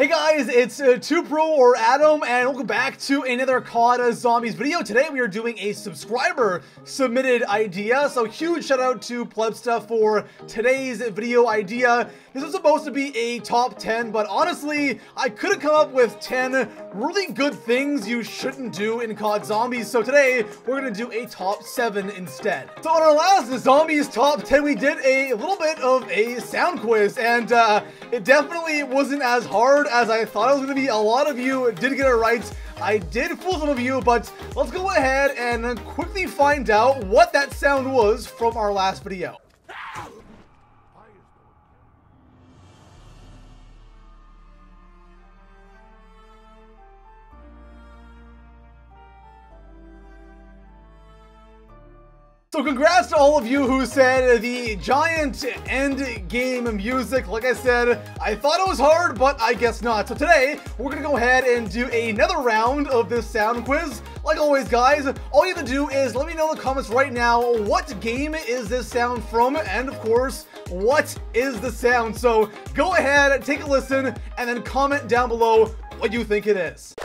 Hey guys, it's ToPro or Adam, and welcome back to another COD Zombies video. Today we are doing a subscriber submitted idea, so huge shout out to Plebsta for today's video idea. This was supposed to be a top 10, but honestly, I could have come up with 10 really good things you shouldn't do in COD Zombies, so today we're going to do a top 7 instead. So on our last Zombies top 10, we did a little bit of a sound quiz, and it definitely wasn't as hard as I thought it was going to be. A lot of you did get it right. I did fool some of you, but let's go ahead and quickly find out what that sound was from our last video. So congrats to all of you who said the giant end game music. Like I said, I thought it was hard, but I guess not. So today, we're gonna go ahead and do another round of this sound quiz. Like always, guys, all you have to do is let me know in the comments right now, what game is this sound from? And of course, what is the sound? So go ahead, take a listen, and then comment down below what you think it is.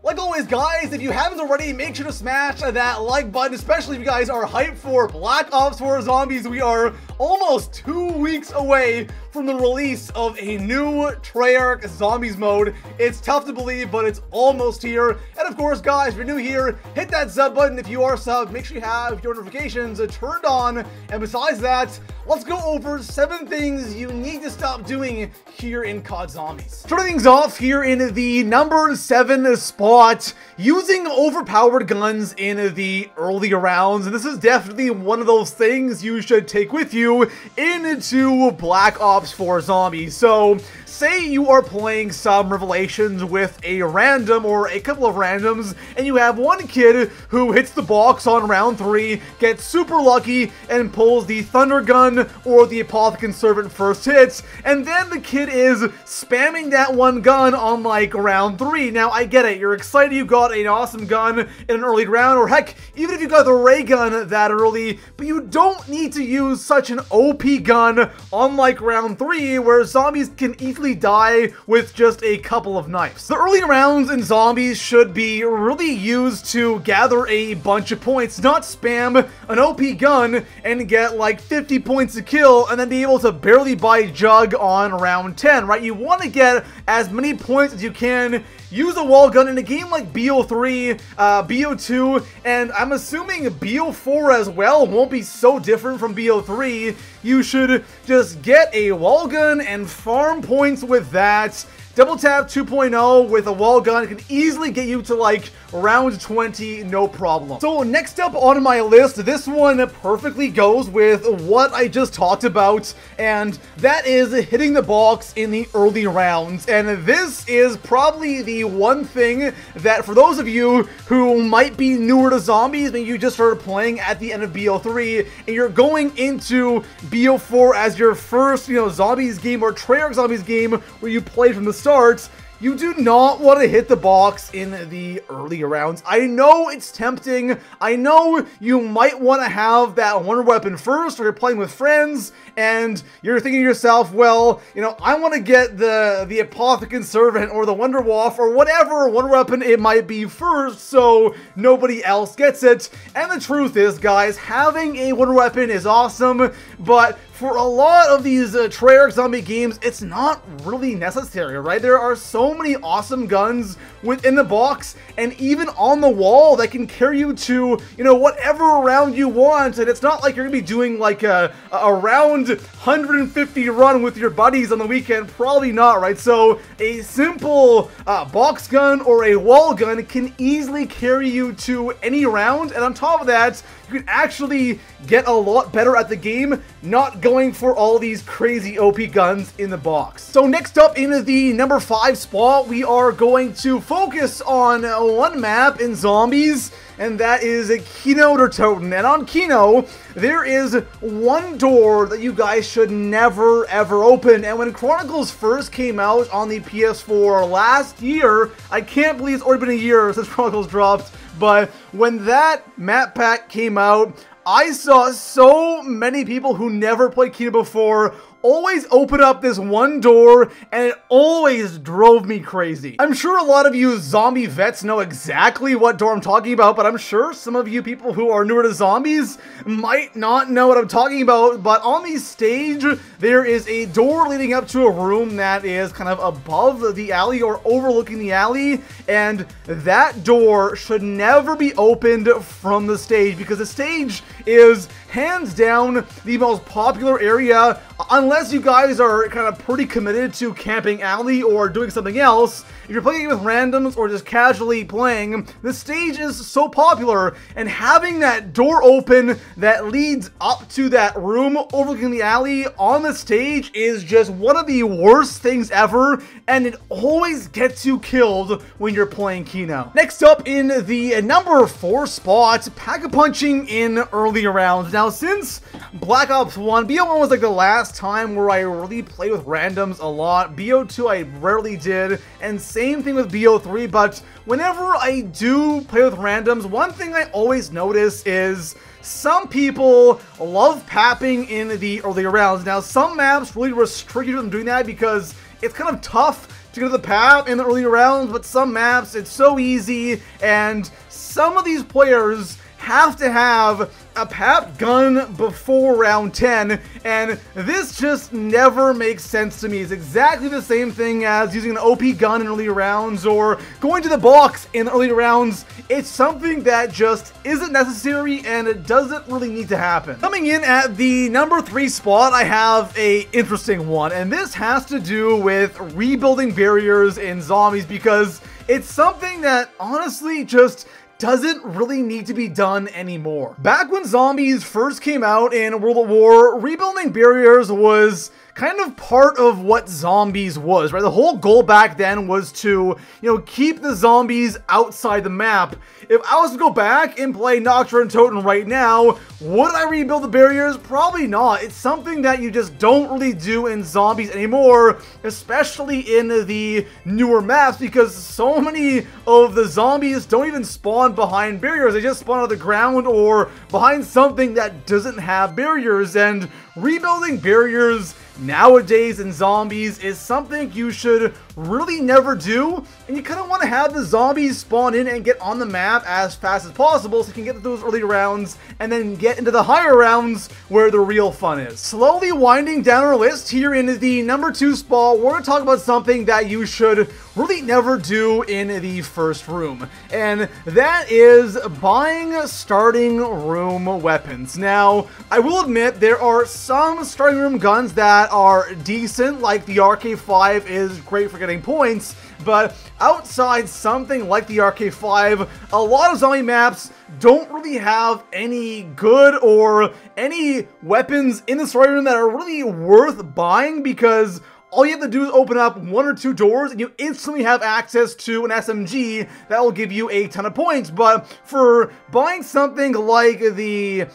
Like always, guys, if you haven't already, make sure to smash that like button, especially if you guys are hyped for Black Ops 4 Zombies. We are almost 2 weeks away from the release of a new Treyarch Zombies mode. It's tough to believe, but it's almost here. And of course, guys, if you're new here, hit that sub button. If you are subbed, make sure you have your notifications turned on. And besides that, let's go over 7 things you need to stop doing here in COD Zombies. Starting things off here in the number 7 spot, using overpowered guns in the early rounds. And this is definitely one of those things you should take with you into Black Ops 4 Zombies. So say you are playing some Revelations with a random or a couple of randoms, and you have one kid who hits the box on round 3, gets super lucky, and pulls the Thunder Gun or the Apothecary Servant first hits, and then the kid is spamming that one gun on like round 3. Now I get it, you're excited you got an awesome gun in an early round, or heck, even if you got the ray gun that early, but you don't need to use such an OP gun on like round 3 where zombies can easily die with just a couple of knives. The early rounds in Zombies should be really used to gather a bunch of points, not spam an OP gun and get like 50 points a kill and then be able to barely buy Jug on round 10, right? You want to get as many points as you can. Use a wall gun in a game like BO3, BO2, and I'm assuming BO4 as well won't be so different from BO3. You should just get a wall gun and farm points with that. Double Tap 2.0 with a wall gun can easily get you to like round 20, no problem. So next up on my list, this one perfectly goes with what I just talked about, and that is hitting the box in the early rounds. And this is probably the one thing that for those of you who might be newer to Zombies, maybe you just started playing at the end of BO3 and you're going into BO4 as your first, Zombies game or Treyarch Zombies game where you played from the start, you do not want to hit the box in the early rounds. I know it's tempting. I know you might want to have that wonder weapon first, or you're playing with friends and you're thinking to yourself, well, I want to get the Apothecary Servant or the Wonder Waff or whatever wonder weapon it might be first so nobody else gets it. And the truth is, guys, having a wonder weapon is awesome, but for a lot of these Treyarch zombie games, it's not really necessary, right? There are so many awesome guns within the box and even on the wall that can carry you to, whatever round you want. And it's not like you're gonna be doing like a round 150 run with your buddies on the weekend. Probably not, right? So a simple box gun or a wall gun can easily carry you to any round. And on top of that, you can actually get a lot better at the game, not going for all these crazy OP guns in the box. So next up in the number 5 spot, we are going to focus on one map in Zombies, and that is Kino der Toten. And on Kino, there is one door that you guys should never ever open. And when Chronicles first came out on the PS4 last year, I can't believe it's already been a year since Chronicles dropped, but when that map pack came out, I saw so many people who never played Kino before always open up this one door, and it always drove me crazy. I'm sure a lot of you zombie vets know exactly what door I'm talking about, but I'm sure some of you people who are newer to zombies might not know what I'm talking about. But on the stage, there is a door leading up to a room that is kind of above the alley or overlooking the alley, and that door should never be opened from the stage, because the stage is hands down the most popular area. Unless you guys are kind of pretty committed to camping alley or doing something else, if you're playing with randoms or just casually playing, the stage is so popular, and having that door open that leads up to that room overlooking the alley on the stage is just one of the worst things ever, and it always gets you killed when you're playing Kino. Next up in the number 4 spot, pack-a-punching in early rounds. Now, since Black Ops 1, BO1 was like the last time where I really played with randoms a lot. BO2 I rarely did, and same thing with BO3, but whenever I do play with randoms, one thing I always notice is some people love papping in the early rounds. Now, some maps really restrict you from doing that because it's kind of tough to get to the pap in the early rounds, but some maps, it's so easy, and some of these players have to have a pap gun before round 10, and this just never makes sense to me. It's exactly the same thing as using an OP gun in early rounds or going to the box in early rounds. It's something that just isn't necessary, and it doesn't really need to happen. Coming in at the number 3 spot, I have a interesting one, and this has to do with rebuilding barriers in zombies, because it's something that honestly just doesn't really need to be done anymore. Back when zombies first came out in World at War, rebuilding barriers was kind of part of what zombies was, right? The whole goal back then was to, keep the zombies outside the map. If I was to go back and play Nocturne and Totem right now, would I rebuild the barriers? Probably not. It's something that you just don't really do in zombies anymore, especially in the newer maps, because so many of the zombies don't even spawn behind barriers. They just spawn on the ground or behind something that doesn't have barriers, and rebuilding barriers nowadays in zombies is something you should really never do, and you kind of want to have the zombies spawn in and get on the map as fast as possible so you can get to those early rounds and then get into the higher rounds where the real fun is. Slowly winding down our list here in the number 2 spot, we're going to talk about something that you should really never do in the first room, and that is buying starting room weapons. Now, I will admit there are some starting room guns that are decent, like the RK5 is great for getting points, but outside something like the RK5, a lot of zombie maps don't really have any good or any weapons in the starting room that are really worth buying, because all you have to do is open up 1 or 2 doors and you instantly have access to an SMG that will give you a ton of points. But for buying something like the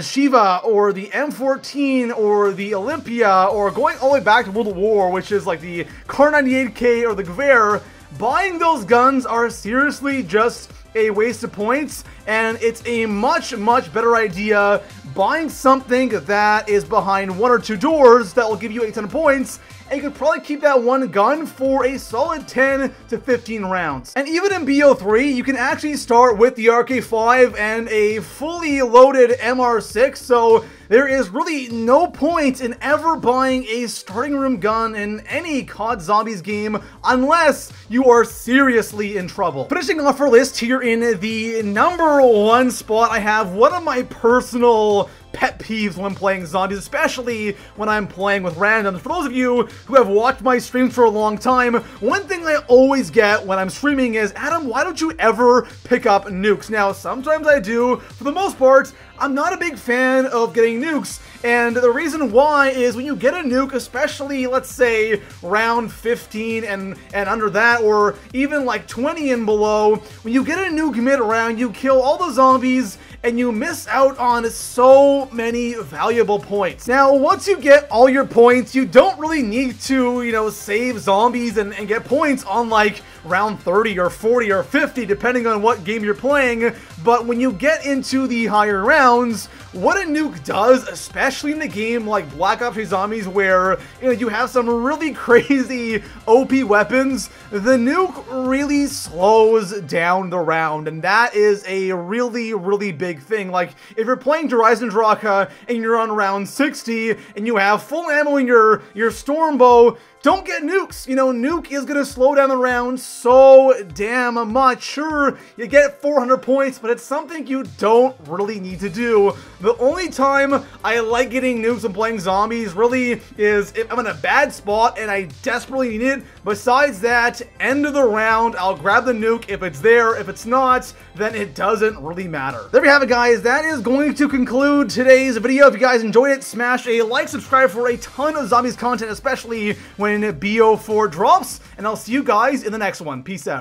Shiva or the M14 or the Olympia, or going all the way back to World at War, which is like the Kar 98K or the Gewehr, buying those guns are seriously just a waste of points, and it's a much better idea buying something that is behind 1 or 2 doors that will give you a ton of points, and you could probably keep that one gun for a solid 10 to 15 rounds. And even in BO3, you can actually start with the RK5 and a fully loaded MR6, so there is really no point in ever buying a starting room gun in any COD Zombies game unless you are seriously in trouble. Finishing off our list here in the number 1 spot, I have one of my personal pet peeves when playing zombies, especially when I'm playing with randoms. For those of you who have watched my streams for a long time, one thing I always get when I'm streaming is, Adam, why don't you ever pick up nukes? Now, sometimes I do. For the most part, I'm not a big fan of getting nukes, and the reason why is when you get a nuke, especially, let's say, round 15 and under that, or even like 20 and below, when you get a nuke mid-round, you kill all the zombies, and you miss out on so many valuable points. Now, once you get all your points, you don't really need to, save zombies and get points on like round 30 or 40 or 50, depending on what game you're playing. But when you get into the higher rounds, what a nuke does, especially in a game like Black Ops 3 Zombies where, you know, you have some really crazy OP weapons, the nuke really slows down the round, and that is a really big thing. Like, if you're playing Horizon Draka and you're on round 60 and you have full ammo in your storm bow, don't get nukes. You know, nuke is going to slow down the round so damn much. Sure, you get 400 points, but it's something you don't really need to do. The only time I like getting nukes and playing zombies really is if I'm in a bad spot and I desperately need it. Besides that, end of the round, I'll grab the nuke if it's there. If it's not, then it doesn't really matter. There we have it, guys. That is going to conclude today's video. If you guys enjoyed it, smash a like, subscribe for a ton of zombies content, especially when BO4 drops, and I'll see you guys in the next one. Peace out.